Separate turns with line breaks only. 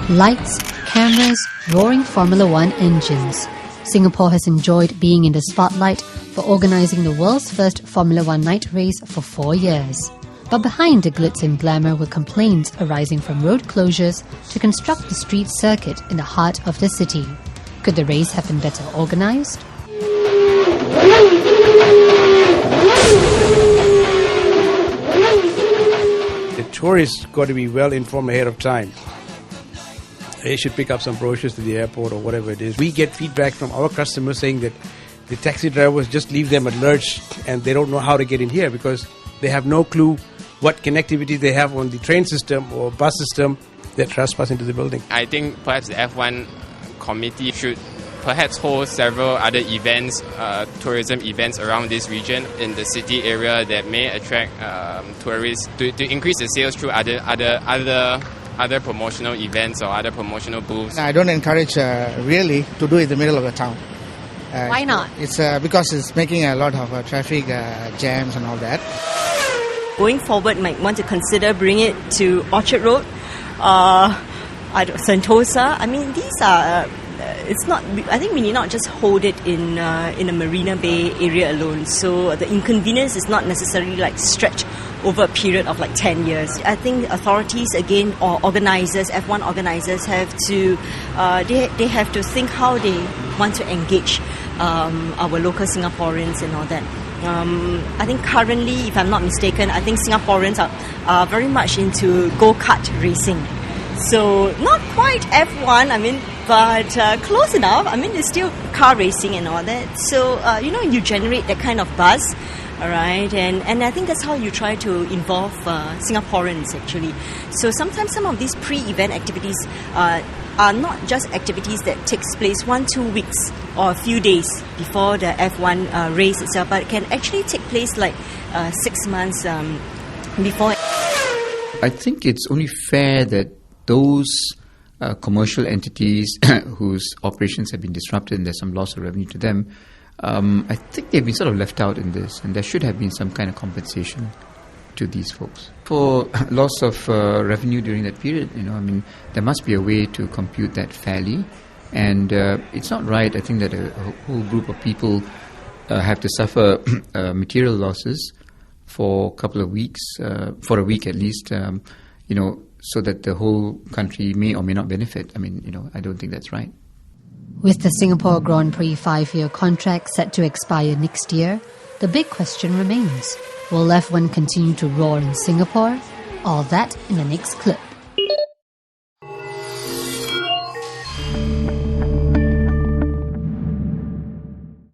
Lights, cameras, roaring Formula One engines. Singapore has enjoyed being in the spotlight for organising the world's first Formula One night race for 4 years. But behind the glitz and glamour were complaints arising from road closures to construct the street circuit in the heart of the city. Could the race have been better organised?
The tourists got to be well informed ahead of time. They should pick up some brochures to the airport or whatever it is. We get feedback from our customers saying that the taxi drivers just leave them at lurch and they don't know how to get in here because they have no clue what connectivity they have on the train system or bus system that trespass into the building.
I think perhaps the F1 committee should perhaps hold several other events, tourism events around this region in the city area that may attract tourists to increase the sales through other promotional events or other promotional booths.
I don't encourage really to do it in the middle of the town.
Why not?
It's because it's making a lot of traffic jams and all that.
Going forward, might want to consider bringing it to Orchard Road, Sentosa. I mean, these are. It's not. I think we need not just hold it in the Marina Bay area alone. So the inconvenience is not necessarily like stretched over a period of like 10 years. I think authorities again or organisers, F1 organisers have to they have to think how they want to engage our local Singaporeans and all that. I think currently, if I'm not mistaken, I think Singaporeans are very much into go-kart racing. So not quite F1, I mean, but close enough. I mean, it's still car racing and all that. So, you generate that kind of buzz, all right? And I think that's how you try to involve Singaporeans, actually. So sometimes some of these pre-event activities are not just activities that takes place 1-2 weeks or a few days before the F1 race itself, but it can actually take place like 6 months before.
I think it's only fair that those commercial entities whose operations have been disrupted and there's some loss of revenue to them, I think they've been sort of left out in this, and there should have been some kind of compensation to these folks for loss of revenue during that period. There must be a way to compute that fairly, and it's not right, I think, that a whole group of people have to suffer material losses for a couple of weeks, for a week at least, so that the whole country may or may not benefit. I don't think that's right.
With the Singapore Grand Prix 5-year contract set to expire next year, the big question remains: will F1 continue to roar in Singapore? All that in the next clip.